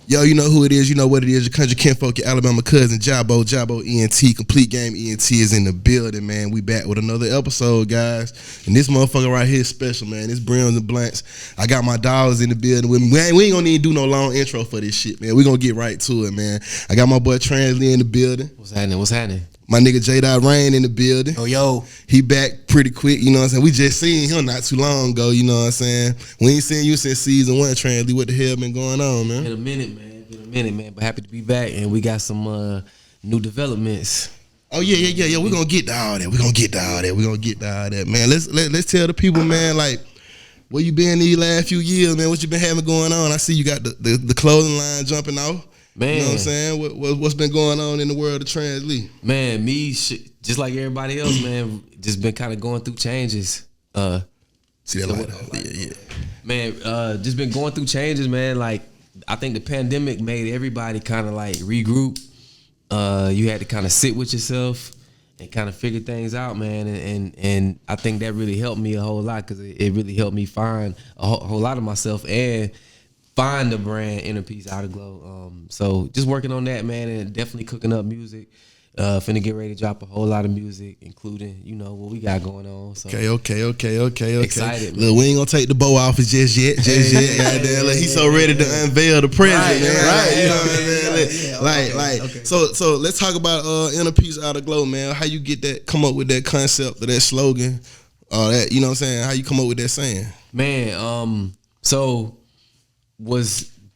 Yo, you know who it is. You know what it is. Your country kinfolk, your Alabama cousin, JABO ENT, Complete Game ENT is in the building, man. We back with another episode, guys. And this motherfucker right here is special, man. This Brims and Blanks. I got my dogs in the building with me. We ain't gonna need to do no long intro for this shit, man. We gonna get right to it, man. I got my boy Translee in the building. What's happening? My nigga Jay Dot Rain in the building. Oh, yo. He back pretty quick, you know what I'm saying? We just seen him not too long ago, you know what I'm saying? We ain't seen you since season 1, Translee. What the hell been going on, man? Been a minute, man. But happy to be back, and we got some new developments. Oh, yeah. We're gonna get to all that. Man, let's tell the people, man, like, where you been these last few years, man? What you been having going on? I see you got the clothing line jumping off. Man, you know what I'm saying? What's been going on in the world of Translee? Man, just like everybody else, man, just been kind of going through changes. See that light? Yeah. Man, just been going through changes, man. Like, I think the pandemic made everybody kind of like regroup. You had to kind of sit with yourself and kind of figure things out, man. And I think that really helped me a whole lot because it really helped me find a whole lot of myself and find the brand Inner Peace Outer Glow. So just working on that, man, and definitely cooking up music. Finna get ready to drop a whole lot of music, including, you know, what we got going on. So Okay. Excited, man. Look, we ain't gonna take the bow off just yet. Goddamn, like, he's so ready to unveil the present, man. Right? You know what I'm saying? So let's talk about Inner Peace Outer Glow, man. How you get that? Come up with that concept or that slogan? That, you know what I'm saying? How you come up with that saying? Man,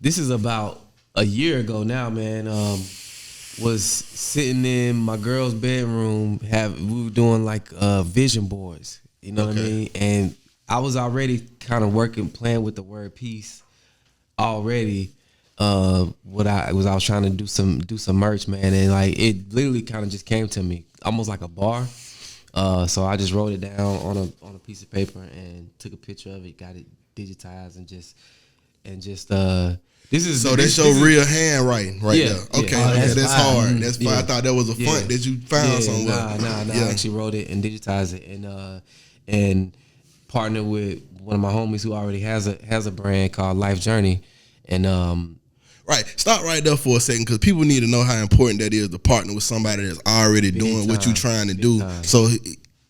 this is about a year ago now, man. Was sitting in my girl's bedroom. We were doing like vision boards, you know what I mean? And I was already kind of playing with the word peace already. I was trying to do some merch, man, and like it literally kind of just came to me, almost like a bar. So I just wrote it down on a piece of paper and took a picture of it, got it digitized, and just. That's your real handwriting right there. Okay, that's hard. That's fine. Yeah. I thought that was a font that you found somewhere. Nah. I actually wrote it and digitized it and partnered with one of my homies who already has a brand called Life Journey. And right, stop right there for a second because people need to know how important that is to partner with somebody that's already doing what you're trying to do. So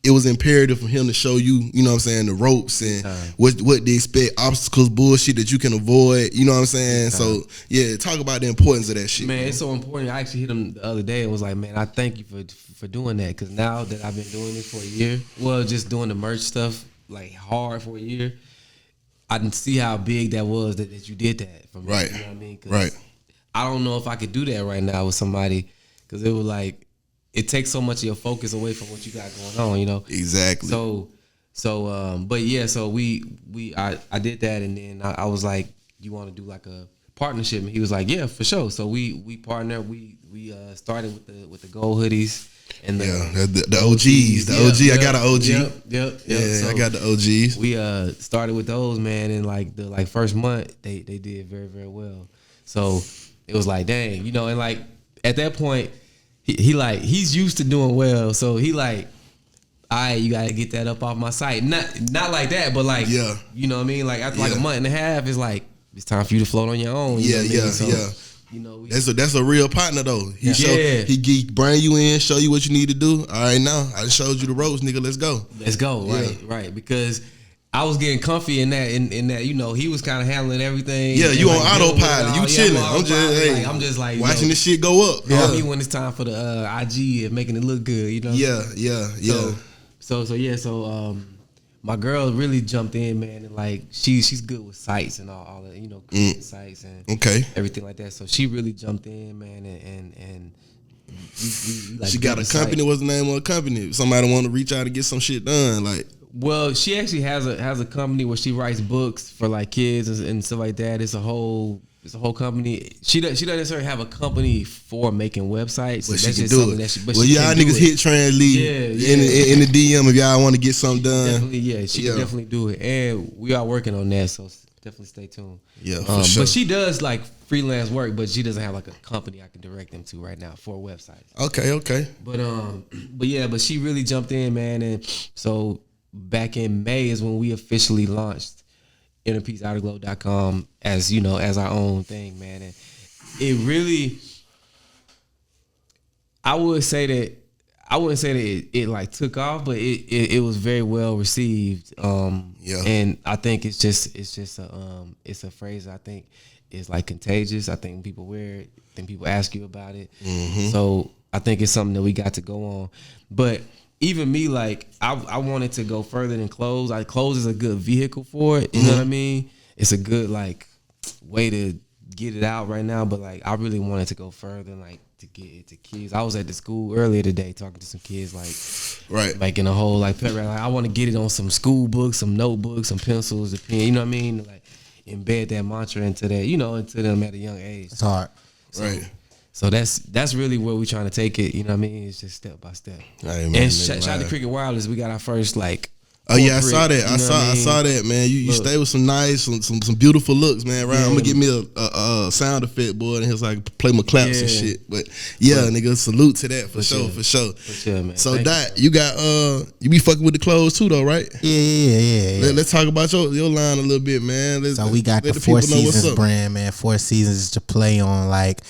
it was imperative for him to show you, you know what I'm saying, the ropes and what they expect, obstacles, bullshit that you can avoid, you know what I'm saying? So, yeah, talk about the importance of that shit. Man, it's so important. I actually hit him the other day and was like, man, I thank you for doing that because now that I've been doing this for a year, just doing the merch stuff, like, hard for a year, I can see how big that was that you did that for me. Right. You know what I mean? Right. I don't know if I could do that right now with somebody because it was like, it takes so much of your focus away from what you got going on, you know. Exactly. I did that, and then I was like, "You want to do like a partnership?" And he was like, "Yeah, for sure." So we partnered. We started with the gold hoodies and the OGs. The OG. I got an OG. Yep. Yeah, So I got the OGs. We started with those, man, and like the first month they did very, very well. So it was like, dang, you know, and like at that point. He's used to doing well, so he like, all right, you gotta get that up off my site. Not like that, but like, you know what I mean? Like after like a month and a half, it's like it's time for you to float on your own. You know what I mean? So, you know, that's a real partner though. He bring you in, show you what you need to do. All right, now I just showed you the ropes, nigga. Let's go. Right. Because I was getting comfy in that, you know, he was kind of handling everything. Yeah, you on autopilot. You chilling. I'm just like watching this shit go up. Call me when it's time for the IG and making it look good, you know? Yeah. So my girl really jumped in, man, and like she's good with sites and all the, you know, sites and everything like that. So she really jumped in, man, and we like, she got a company. What's the name of a company? Somebody want to reach out and get some shit done, like. Well, she actually has a company where she writes books for like kids and stuff like that. It's a whole company. She doesn't necessarily have a company for making websites. But she can do it. Y'all niggas hit Translee in the DM if y'all want to get something done. She can definitely do it, and we are working on that. So definitely stay tuned. Yeah, for sure. But she does like freelance work, but she doesn't have like a company I can direct them to right now for websites. Okay. But she really jumped in, man, and so. back in May is when we officially launched InnerPeaceOuterGlow.com as, you know, as our own thing, man. And it really, I wouldn't say that it like took off, but it was very well received. And I think it's just a phrase I think is like contagious. I think people wear it, I think people ask you about it. So I think it's something that we got to go on. But even me, like I wanted to go further than clothes. Like clothes is a good vehicle for it. You know what I mean? It's a good like way to get it out right now. But like I really wanted to go further, like to get it to kids. I was at the school earlier today talking to some kids, like making a whole like pep rally. Like I want to get it on some school books, some notebooks, some pencils, a pen. You know what I mean? Like embed that mantra into that, you know, into them at a young age. It's hard, So that's really where we're trying to take it. You know what I mean? It's just step by step. Right, man, and shout out to Cricket Wireless. We got our first like. Oh yeah, I saw that. I saw that, man. You stay with some nice, some beautiful looks, man. Right, I'm gonna give me a sound effect, boy, and he's like play my claps and shit. But nigga, salute to that for sure. For sure, man. So Dot, you got you be fucking with the clothes too, though, right? Yeah. Let's talk about your line a little bit, man. So we got the Four Seasons brand, man. Four Seasons is to play on like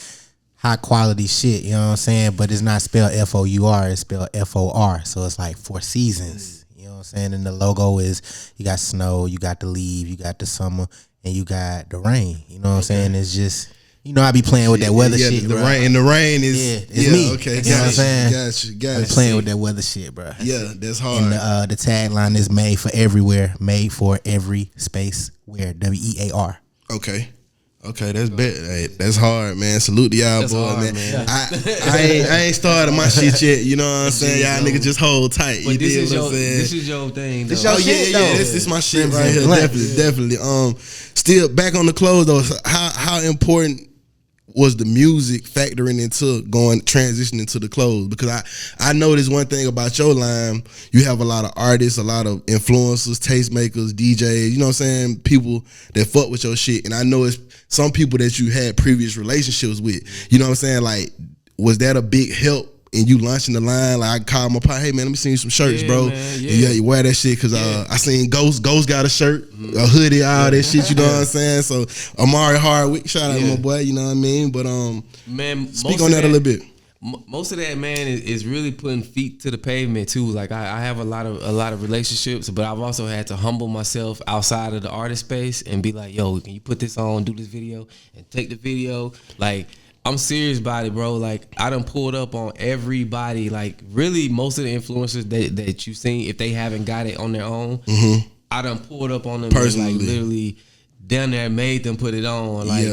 high quality shit, you know what I'm saying? But it's not spelled F-O-U-R, it's spelled F-O-R. So it's like Four Seasons. You know what I'm saying? And the logo is, you got snow, you got the leaf, you got the summer, and you got the rain. You know what I'm saying? It's just, you know, I be playing with that weather shit, the bro. the rain is it's me. Okay, you know what I'm saying? Got you. I'm playing with that weather shit, bro. Yeah, that's hard. And the tagline is made for everywhere, made for every space where, W-E-A-R. Okay, that's bad. Hey, that's hard, man. Salute to y'all, that's boy, hard, man. I ain't started my shit yet. You know what I'm saying? Y'all niggas just hold tight. But this is your thing. This your shit, though. This my shit right here. Definitely. Still back on the clothes though. How important was the music factoring into transitioning to the clothes? Because I noticed one thing about your line, you have a lot of artists, a lot of influencers, tastemakers, DJs, you know what I'm saying, people that fuck with your shit. And I know it's some people that you had previous relationships with. You know what I'm saying? Like, was that a big help in you launching the line? Like I called my partner, hey man, let me see you some shirts, bro. Man, yeah, you wear that shit because I seen Ghost got a shirt, a hoodie, all that shit. You know what I'm saying? So Amari Hardwick, shout out to my boy. You know what I mean? But man, speak on that a little bit. Most of that, man, is really putting feet to the pavement too. Like I have a lot of relationships, but I've also had to humble myself outside of the artist space and be like, yo, can you put this on, do this video, and take the video, like. I'm serious about it, bro. Like I done pulled up on everybody. Like really, most of the influencers that you seen, if they haven't got it on their own, I done pulled up on them personally. And, like literally down there, made them put it on. Like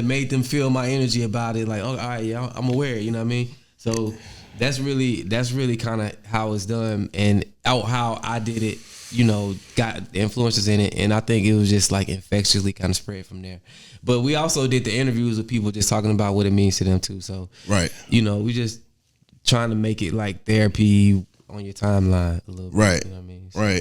made them feel my energy about it. Like, oh, all right, yeah, I'm aware. You know what I mean? So that's really kind of how it's done and how I did it. You know, got the influencers in it, and I think it was just like infectiously kind of spread from there. But we also did the interviews with people just talking about what it means to them too. So, you know, we just trying to make it like therapy on your timeline a little bit. You know what I mean? So.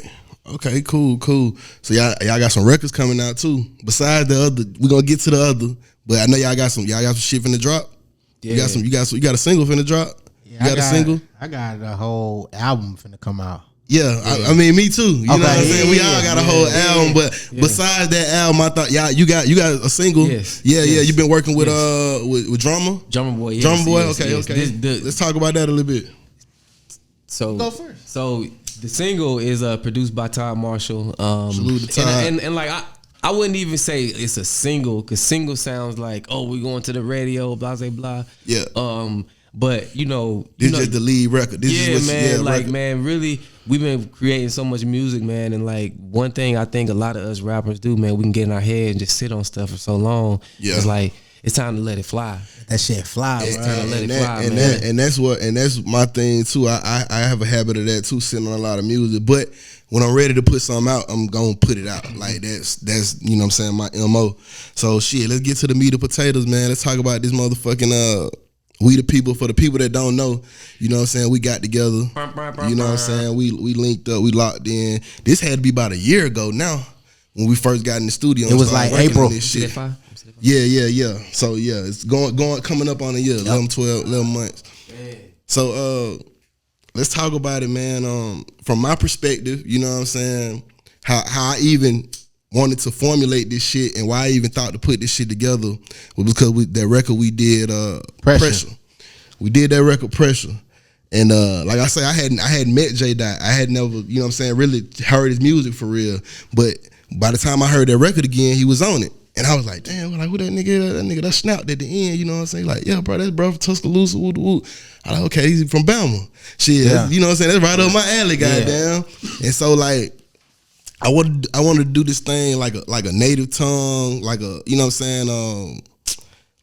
Okay, cool. So y'all got some records coming out too. Besides the other, we're gonna get to the other. But I know y'all got some shit finna drop. Yeah. You got a single finna drop. Yeah, you got a single? I got a whole album finna come out. Yeah, I mean, me too. You know what I'm saying? We all got a whole album, but besides that album, I thought you got a single. Yes. Yeah. You've been working with Drummer Boy. Yes, Drummer Boy. Yes, okay. Let's talk about that a little bit. So go first. So the single is produced by Todd Marshall. Salute to Todd. And like I wouldn't even say it's a single because single sounds like we're going to the radio, blah blah blah. Yeah. But you know, this is just the lead record. This is man. Like record. Man, really, we've been creating so much music, man. And like one thing I think a lot of us rappers do, man, we can get in our head and just sit on stuff for so long. Yeah, it's like it's time to let it fly. That shit fly, bro. It's time to let it fly, man. And that's my thing too. I have a habit of that too, sitting on a lot of music, but. When I'm ready to put something out, I'm gonna put it out. Like that's you know what I'm saying, my MO. So shit, let's get to the meat and potatoes, man. Let's talk about this motherfucking We the People. For the people that don't know, you know what I'm saying, we got together. You know what I'm saying? We linked up, we locked in. This had to be about a year ago now when we first got in the studio. It was like April. Yeah. So yeah, it's coming up on a year, 11 months. So let's talk about it, man. From my perspective, you know what I'm saying, how I even wanted to formulate this shit and why I even thought to put this shit together was because that record we did, Pressure. We did that record, Pressure. And like I say, I hadn't met Jay Dot. I had never, you know what I'm saying, really heard his music for real. But by the time I heard that record again, he was on it. And I was like, damn, like who that nigga that snapped at the end, you know what I'm saying? Like, yeah, bro, that's bro from Tuscaloosa, woo woo. I like, okay, he's from Bama. Shit, yeah. You know what I'm saying? That's right up my alley, goddamn. And so like I wanted to do this thing like a native tongue, like a, you know what I'm saying,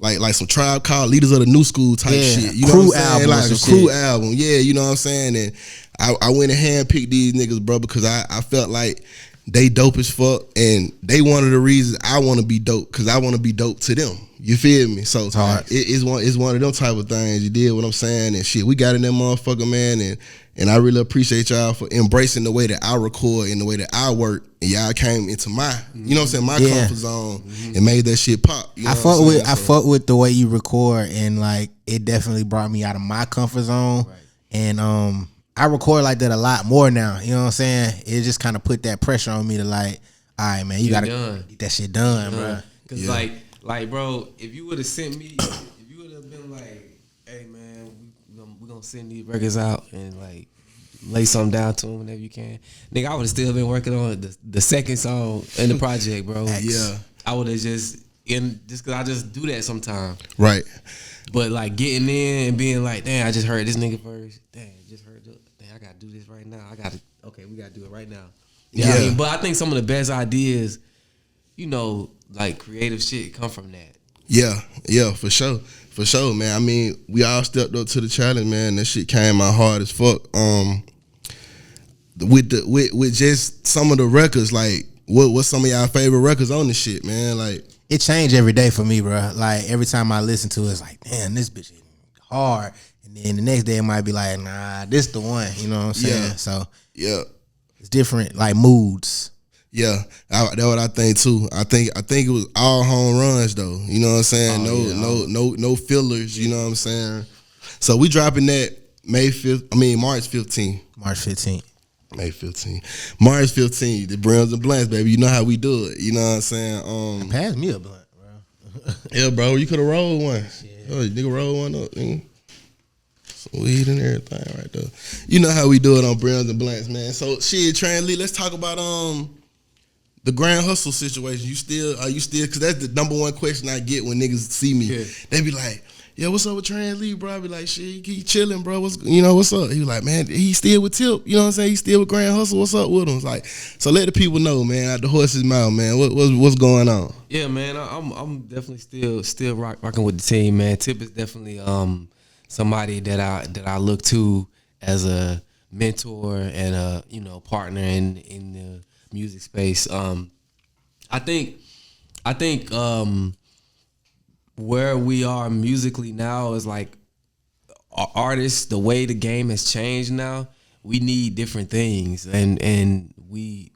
like some Tribe Called Leaders of the New School type shit. You know what I'm saying? Like a crew album. Yeah, you know what I'm saying? And I went and handpicked these niggas, bro, because I felt like they dope as fuck, and they one of the reasons I want to be dope, because I want to be dope to them. You feel me? So it's one of them type of things. You did what I'm saying, and shit, we got in that motherfucker, man, and I really appreciate y'all for embracing the way that I record and the way that I work, and y'all came into my, you know what I'm saying, my comfort zone and made that shit pop. You know I fuck with the way you record, and like it definitely brought me out of my comfort zone, and I record like that a lot more now. You know what I'm saying? It just kind of put that pressure on me to like, all right, man, you gotta get that shit done, bro. Cause like, bro, if you would have sent me, if you would have been like, hey, man, we're gonna send these records out and like lay something down to them whenever you can, nigga, I would have still been working on the second song in the project, bro. Yeah, I would have just cause I just do that sometimes. Right. But like getting in and being like, damn, I just heard this nigga verse. Damn, just heard it. Damn, I gotta do this right now. We gotta do it right now. You know what I mean? But I think some of the best ideas, you know, like creative shit come from that. Yeah, for sure. For sure, man. I mean, we all stepped up to the challenge, man. That shit came out hard as fuck. With just some of the records, like what's some of y'all favorite records on this shit, man? Like, it changed every day for me, bro. Like every time I listen to it, it's like, damn, this bitch is hard. And then the next day it might be like, nah, this the one. You know what I'm saying? Yeah. So yeah, it's different, like moods. Yeah, that's what I think too. I think it was all home runs though. You know what I'm saying? No fillers. You know what I'm saying? So we dropping that March 15th. March 15th. May 15th. March 15th. The Brims and Blunts, baby. You know how we do it. You know what I'm saying? Pass me a blunt, bro. Yeah, bro. You could have rolled one. Oh, nigga, roll one up. Nigga. Some weed and everything right there. You know how we do it on Brims and Blunts, man. So shit, Translee, let's talk about the Grand Hustle situation. You still, because that's the number one question I get when niggas see me. Yeah. They be like, yeah, what's up with Translee, bro? I be like, shit, he chilling, bro. What's up? He was like, man, he still with Tip. You know what I'm saying? He still with Grand Hustle. What's up with him? It's like, so let the people know, man, out the horse's mouth, man. What's going on? Yeah, man, I'm definitely still rocking with the team, man. Tip is definitely somebody that I look to as a mentor and a partner in the music space. I think where we are musically now is like artists, the way the game has changed now, we need different things, and we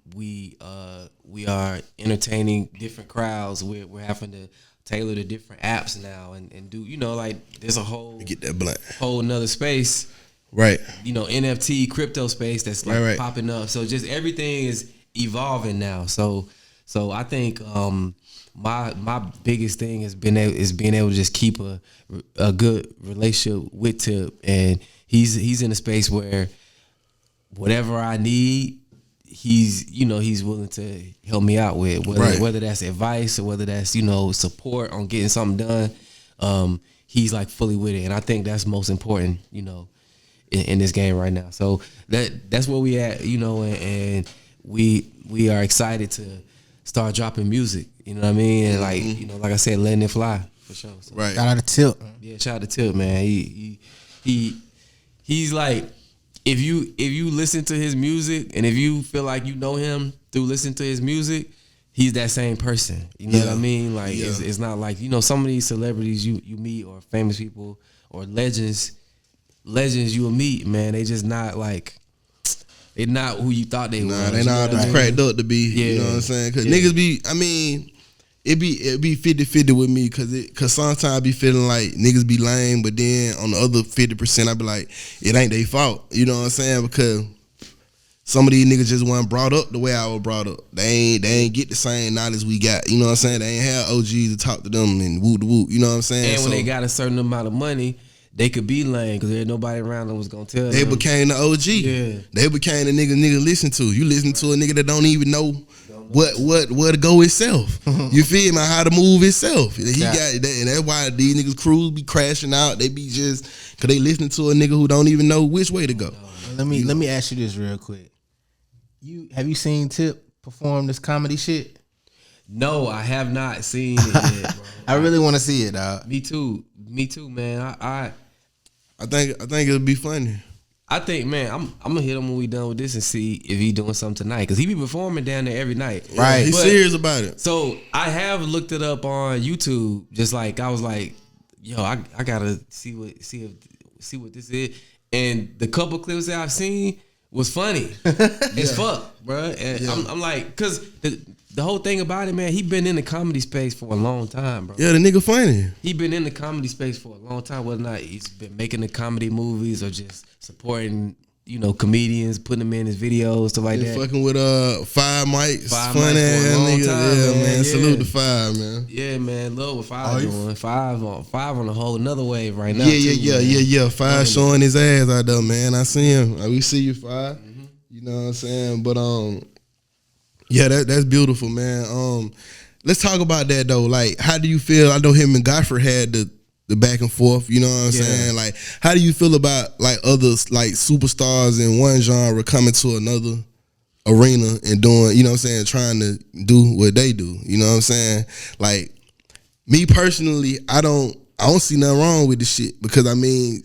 are entertaining different crowds. We're having to tailor to different apps now and do, like there's a whole get that blunt, whole another space, right? NFT crypto space that's like right. popping up. So just everything is evolving now. So I think my biggest thing is being able to just keep a good relationship with Tip, and he's in a space where whatever I need, he's willing to help me out with, whether that's advice or whether that's support on getting something done. He's like fully with it, and I think that's most important, in this game right now. So that's where we at, and we are excited to start dropping music. You know what I mean? And like I said, letting it fly for sure. So. Right. Shout out to Tip. Yeah, shout out to Tip, man. He's like, if you listen to his music and if you feel like you know him through listening to his music, he's that same person. You know what I mean? Like it's not like some of these celebrities you meet or famous people or legends you will meet, man. They just not like. They're not who you thought they were. Nah, they not cracked up to be. Yeah. You know what I'm saying? Because niggas be, it be 50-50 with me cause sometimes I be feeling like niggas be lame, but then on the other 50% I be like, it ain't their fault. You know what I'm saying? Because some of these niggas just weren't brought up the way I was brought up. They ain't get the same knowledge we got. You know what I'm saying? They ain't have OGs to talk to them and woo to woo. You know what I'm saying? And when they got a certain amount of money, they could be lame because there's nobody around them was gonna tell them. They became the OG. Yeah. They became the nigga listen to. You listen to a nigga that don't even know where to go itself. You feel me? How to move itself. He got that, and that's why these niggas crews be crashing out. They be just cause they listening to a nigga who don't even know which way to go. Let me ask you this real quick. Have you seen Tip perform this comedy shit? No, I have not seen it yet, bro. I really want to see it, dog. Me too, man. I think it'll be funny. I think, man, I'm gonna hit him when we done with this and see if he doing something tonight because he be performing down there every night. Right, he's serious about it. So I have looked it up on YouTube. Just like I was like, yo, I gotta see what this is. And the couple clips that I've seen was funny as fuck, bro. And I'm like, cause the whole thing about it, man, he been in the comedy space for a long time, bro. Yeah, the nigga funny. He been in the comedy space for a long time, whether or not he's been making the comedy movies or just supporting, comedians, putting them in his videos, stuff like that. Fucking with 5 mics, funny ass nigga. Yeah, man. Salute to 5, man. Yeah, man. Love what 5 doing. 5 on a whole another wave right now. Yeah. 5 showing his ass out there, man. I see him. We see you, 5. Mm-hmm. You know what I'm saying? But yeah, that's beautiful, man. Let's talk about that though. Like, how do you feel? I know him and Godfrey had the back and forth. You know what I'm saying? Like, how do you feel about like others, like superstars in one genre coming to another arena and doing, you know what I'm saying, trying to do what they do? You know what I'm saying? Like, me personally, I don't see nothing wrong with this shit because I mean,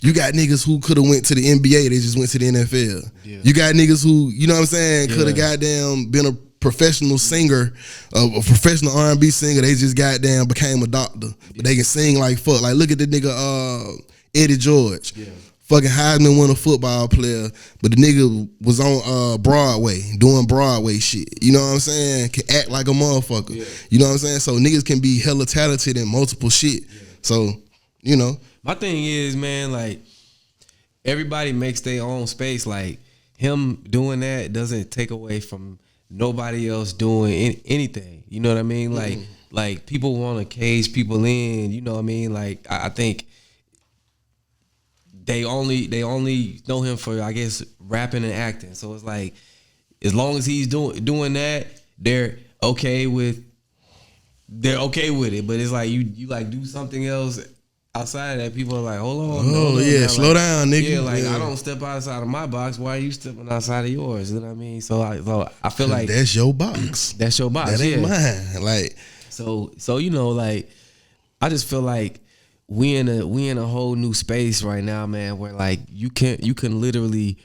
you got niggas who could have went to the NBA, they just went to the NFL. Yeah. You got niggas who, you know what I'm saying, could have goddamn been a professional singer, a professional R&B singer, they just goddamn became a doctor. But they can sing like fuck. Like, look at the nigga Eddie George. Yeah. Fucking Heisman winner football player, but the nigga was on Broadway, doing Broadway shit. You know what I'm saying? Can act like a motherfucker. Yeah. You know what I'm saying? So niggas can be hella talented in multiple shit. Yeah. So, My thing is, man, like, everybody makes their own space. Like, him doing that doesn't take away from nobody else doing anything. You know what I mean? Mm-hmm. Like people want to cage people in. You know what I mean? Like, I think they only know him for, I guess, rapping and acting. So it's like, as long as he's doing that, they're okay with it. But it's like you like do something else outside of that, people are like, hold on. Slow down, nigga. Yeah, like, I don't step outside of my box. Why are you stepping outside of yours? You know what I mean? So I feel like that's your box. That's your box. That ain't mine. Like, so like, I just feel like we in a whole new space right now, man, where like you can literally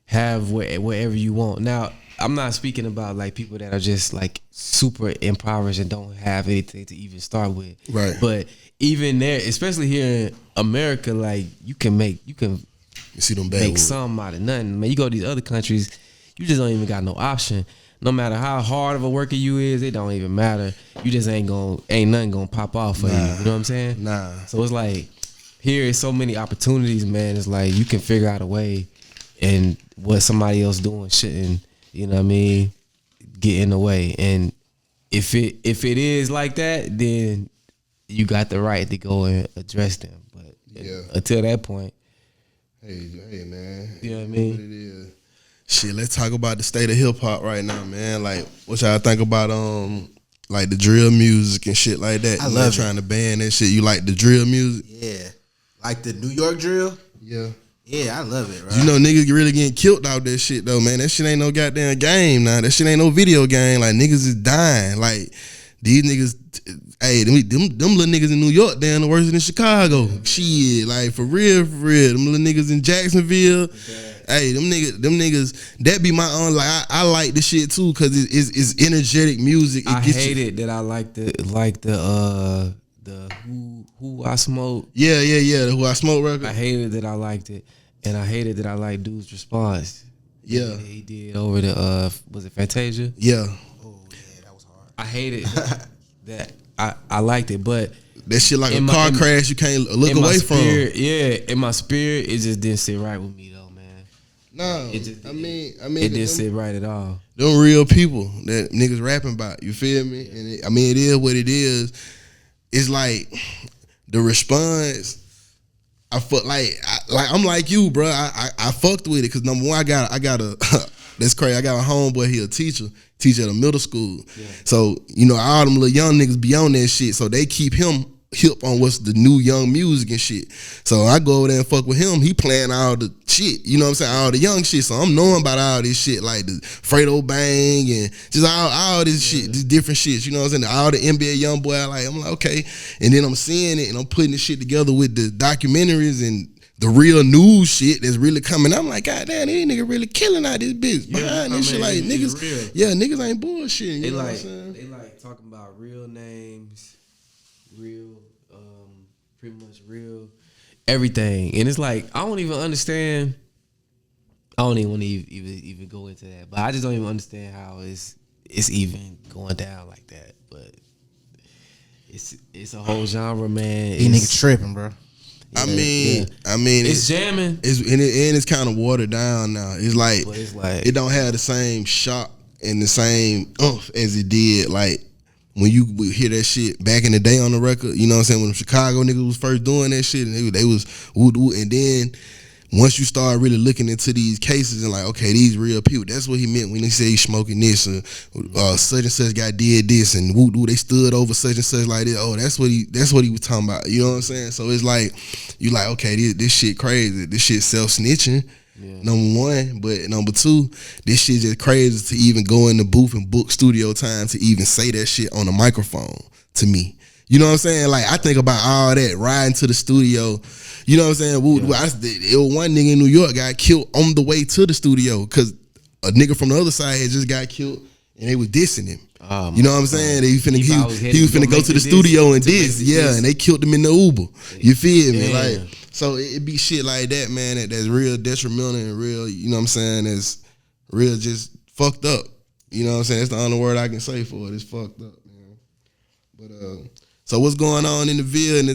have wherever you want. Now, I'm not speaking about like people that are just like super impoverished and don't have anything to even start with. Right. But even there, especially here in America, like you can make something out of nothing. Man, you go to these other countries, you just don't even got no option. No matter how hard of a worker you is, it don't even matter. You just ain't nothing gonna pop off for you. You know what I'm saying? Nah. So it's like, here is so many opportunities, man. It's like you can figure out a way, and what somebody else doing shouldn't, you know what I mean, get in the way. And if it is like that, then you got the right to go and address them. But until that point, hey man, you know what I mean? What it is. Shit, let's talk about the state of hip hop right now, man. Like, what y'all think about like the drill music and shit like that? I love trying to ban that shit. You like the drill music? Yeah, like the New York drill. Yeah. Yeah, I love it, right? You know, niggas really getting killed out that shit, though, man. That shit ain't no goddamn game now. That shit ain't no video game. Like, niggas is dying. Like, these niggas, hey, them little niggas in New York, damn, the worse than Chicago. Shit, like, for real. Them little niggas in Jacksonville. Hey, them niggas, that be my own. Like, I like the shit, too, because it's energetic music. I hate it that I like the Who I Smoke. Yeah, the Who I Smoke record. I hated that I liked it, and I hated that I liked Dude's response. Yeah, he did over the was it Fantasia? Yeah. I hated that. I liked it, but that shit like a car crash you can't look away from. Yeah, in my spirit, it just didn't sit right with me though, man. No, I mean, it didn't sit right at all. Them real people that niggas rapping about, you feel me? And it is what it is. It's like the response. I'm like you, bro. I fucked with it because number one, I got a that's crazy. I got a homeboy. He a teacher at a middle school. Yeah. So all them little young niggas be on that shit. So they keep him hip on what's the new young music and shit. So I go over there and fuck with him. He playing all the shit, you know what I'm saying? All the young shit. So I'm knowing about all this shit like the Fredo Bang and just all this shit, these different shits, you know what I'm saying? All the NBA young boy, I'm like, okay. And then I'm seeing it and I'm putting this shit together with the documentaries and the real news shit that's really coming. I'm like, God damn, these niggas really killing out this bitch behind this shit. Like niggas, niggas ain't bullshit. They like talking about real names, real, pretty much real everything. And it's like I don't even understand. I don't even want to even go into that. But I just don't even understand how it's even going down like that. But it's a whole genre, man. These niggas tripping, bro. I mean, it's jamming. It's kind of watered down now. It's like it don't have the same shock and the same oomph as it did. Like when you would hear that shit back in the day on the record, you know what I'm saying? When the Chicago niggas was first doing that shit, and they was woo, and then once you start really looking into these cases and like, okay, these real people, that's what he meant when he said he's smoking this and such and such guy did this and woo, they stood over such and such like this. Oh, that's what he was talking about. You know what I'm saying? So it's like you like, okay, this shit crazy. This shit self-snitching. Yeah. Number one, but number two, this shit just crazy to even go in the booth and book studio time to even say that shit on a microphone to me. You know what I'm saying? Like I think about all that riding to the studio. You know what I'm saying? It was one nigga in New York got killed on the way to the studio because a nigga from the other side had just got killed and they was dissing him. You know what I'm saying? He was finna go to the studio and diss. Yeah, and they killed him in the Uber. You feel me? Like, so it be shit like that, man, that's real detrimental and real, you know what I'm saying, that's real just fucked up. You know what I'm saying? That's the only word I can say for it. It's fucked up, man. But so what's going on in the Ville in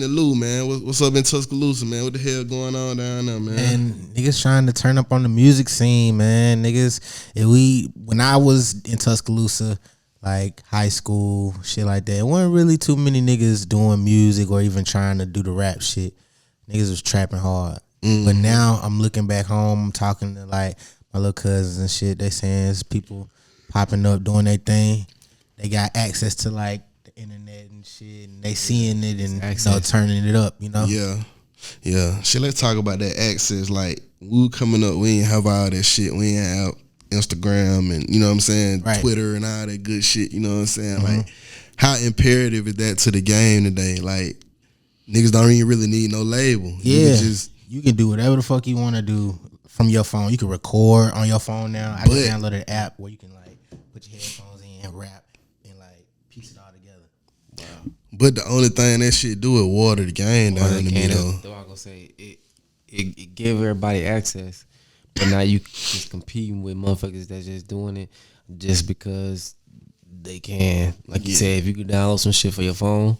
the Lou, man? What's up in Tuscaloosa, man? What the hell going on down there, man? And niggas trying to turn up on the music scene, man. When I was in Tuscaloosa, like high school, shit like that, it wasn't really too many niggas doing music or even trying to do the rap shit. Niggas was trapping hard. Mm-hmm. But now I'm looking back home, I'm talking to like my little cousins and shit. They saying it's people popping up doing their thing. They got access to like the internet and shit, and they seeing it and turning it up, you know? Yeah. Shit, let's talk about that access. Like, we coming up, we ain't have all that shit. We ain't have Instagram and, you know what I'm saying, right. Twitter and all that good shit, you know what I'm saying? Mm-hmm. Like, how imperative is that to the game today? Like, niggas don't even really need no label. Yeah, you can do whatever the fuck you want to do from your phone. You can record on your phone now. I just downloaded an app where you can like put your headphones in and rap and like piece it all together. Wow. But the only thing that shit do is water the game down to me though. That's what I'm gonna say. It gave everybody access, but now you just competing with motherfuckers that's just doing it just because they can. Like you said, if you could download some shit for your phone.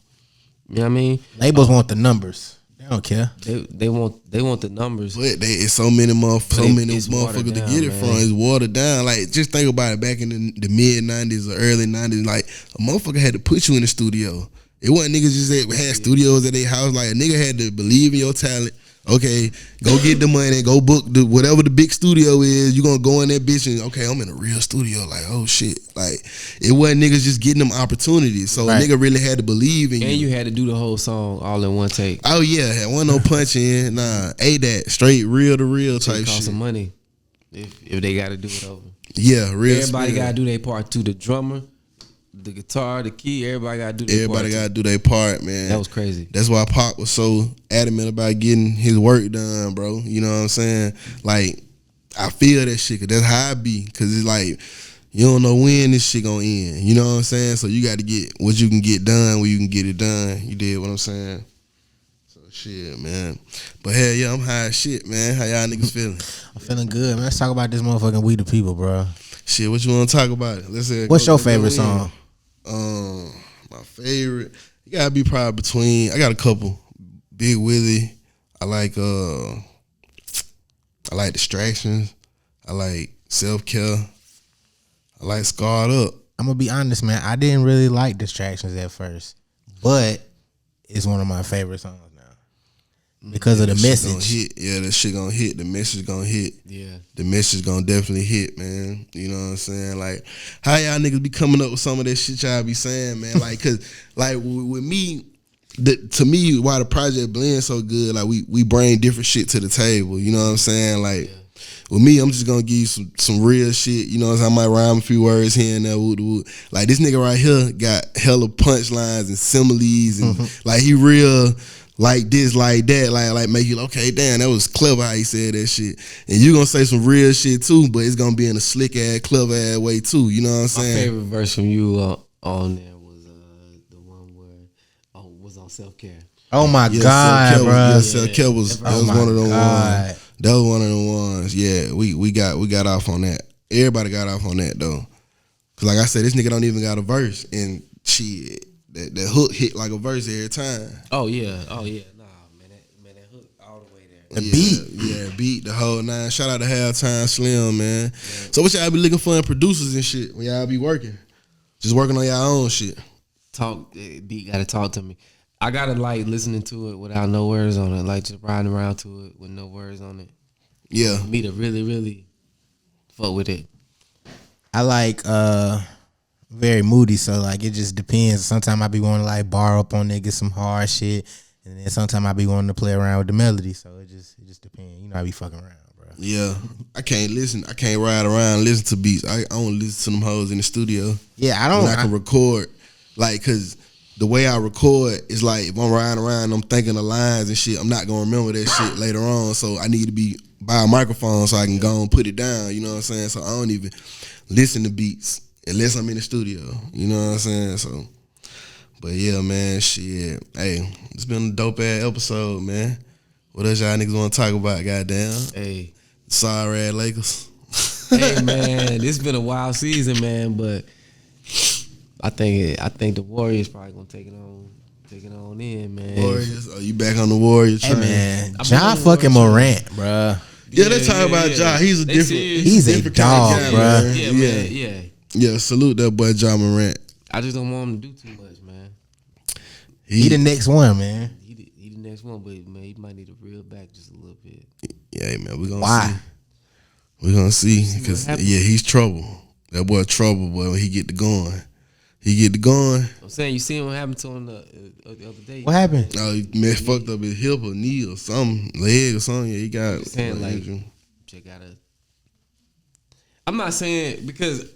You know what I mean? Labels want the numbers. They don't care. They want the numbers. But it's so many motherfuckers to get it from. It's watered down. Like, just think about it. Back in the mid 90s or early 90s, like a motherfucker had to put you in the studio. It wasn't niggas just had studios at their house. Like a nigga had to believe in your talent. Okay, go get the money, go book whatever the big studio is. You gonna go in that bitch and okay, I'm in a real studio. Like, oh shit, like it wasn't niggas just getting them opportunities. So a nigga really had to believe in you. And you had to do the whole song all in one take. Oh yeah, wasn't no punch in. Nah, that straight real to real type shit. Cost some money if they got to do it over. Yeah, real. Everybody got to do their part too. The drummer, the guitar, the key, everybody got to do their part. Everybody got to do their part, man. That was crazy. That's why Pac was so adamant about getting his work done, bro. You know what I'm saying? Like, I feel that shit, because that's how I be. Because it's like, you don't know when this shit gonna end. You know what I'm saying? So you got to get what you can get done when you can get it done. You did what I'm saying? So shit, man. But hell yeah, I'm high as shit, man. How y'all niggas feeling? I'm feeling good, man. Let's talk about this motherfucking We the People, bro. Shit, what you want to talk about? Let's say. What's your favorite song? My favorite, you gotta be probably between. I got a couple. Big Willie. I like Distractions. I like Self Care. I like Scarred Up. I'm gonna be honest, man. I didn't really like Distractions at first, but it's one of my favorite songs now because of the message. Yeah, that shit gonna hit. The message gonna hit. Yeah, the message gonna definitely hit, man. You know what I'm saying? Like, how y'all niggas be coming up with some of that shit y'all be saying, man? Like, cause like with me, to me, why the project blends so good, like we bring different shit to the table. You know what I'm saying? Like. Yeah. With me, I'm just gonna give you some real shit. You know what I'm saying? I might rhyme a few words here and there. Like this nigga right here got hella punchlines and similes and like he real like this, like that, like make you okay, damn, that was clever how he said that shit. And you gonna say some real shit too, but it's gonna be in a slick ass, clever ass way too. You know what I'm saying? My favorite verse from you on there was the one where was on Self Care. Oh my God, bro! Yeah, Self Care was one of them ones. That was one of the ones. Yeah, we got off on that. Everybody got off on that though, cause like I said, this nigga don't even got a verse, and shit, that hook hit like a verse every time. Oh yeah, nah, man, that hook all the way there. The beat, the whole nine. Shout out to Halftime Slim, man. Yeah. So what y'all be looking for in producers and shit when y'all be working? Just working on y'all own shit. Beat gotta talk to me. I gotta like listening to it without no words on it, like just riding around to it with no words on it. Yeah, for me to really, really fuck with it. I like very moody, so like it just depends. Sometimes I be wanting to like bar up on it, get some hard shit, and then sometimes I be wanting to play around with the melody. So it just depends. You know, I be fucking around, bro. Yeah, I can't ride around and listen to beats. I only listen to them hoes in the studio. Yeah, I don't. When I can record, like, cause. The way I record is like if I'm riding around and I'm thinking of lines and shit, I'm not gonna remember that shit later on. So I need to be by a microphone so I can go and put it down. You know what I'm saying? So I don't even listen to beats unless I'm in the studio. You know what I'm saying? So, but yeah, man, shit. Hey, it's been a dope ass episode, man. What else y'all niggas want to talk about? Goddamn. Hey, sorry, ass Lakers. Hey, man, this been a wild season, man, but. I think the Warriors probably gonna take it on in, man. Warriors, you back on the Warriors? Hey man, Ja fucking Morant, bruh. Yeah, they talk about Ja. He's a different. He's a dog, bruh. Yeah. Salute that boy Ja Morant. I just don't want him to do too much, man. He the next one, man. He the next one, but man, he might need to reel back just a little bit. Yeah, man, we gonna see. We gonna see because he's trouble. That boy trouble, boy. When he get to going. I'm saying, you seen what happened to him the other day. What happened? Oh, he fucked up his hip or knee or something, leg or something. Yeah, he got. I'm saying like, check out a. I'm not saying because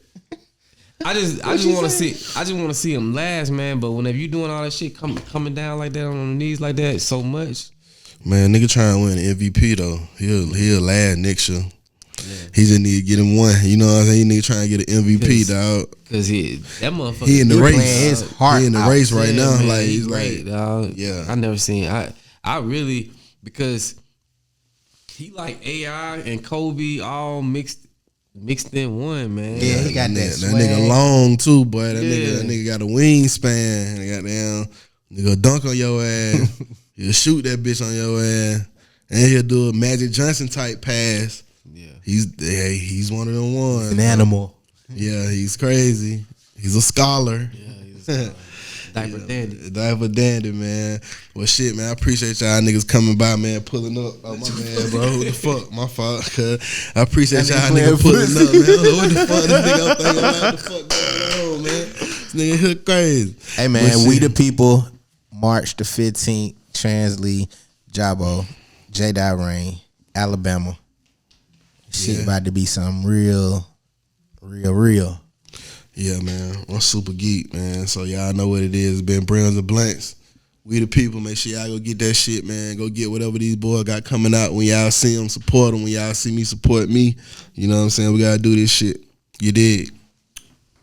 I just want to see him last, man. But whenever you doing all that shit coming down like that on the knees like that so much, man, nigga trying to win the MVP though. He'll last next year. Yeah. He just need to get him one. You know what I'm saying? He need to try and get an MVP, dog. Cause that motherfucker. He in the race. He in the race right now. Man, like he's great, dog. Yeah. I never seen. I really, because he like AI and Kobe all mixed in one, man. Yeah, he got that nigga long too, boy. That nigga got a wingspan. Goddamn, nigga dunk on your ass. He'll shoot that bitch on your ass, and he'll do a Magic Johnson type pass. Yeah, he's one of them ones. An animal. Yeah, he's crazy. He's a scholar. Yeah, he's a diaper dandy. Diaper dandy, man. Well, shit, man. I appreciate y'all niggas coming by, man, pulling up. Oh, my bad, bro. Who the fuck? My fault. Cause I appreciate y'all niggas pulling up, man. What the fuck? This nigga I'm thinking about what the fuck going on, man. This nigga here crazy. Hey, man, we the people. March the 15th, Translee, JABO, Jay Dot Rain, Alabama. Shit about to be something real. Yeah, man. I'm super geek, man. So y'all know what it is. It's been Brims and Blanks. We the people. Make sure y'all go get that shit, man. Go get whatever these boys got coming out. When y'all see them, support them. When y'all see me, support me. You know what I'm saying? We got to do this shit. You dig?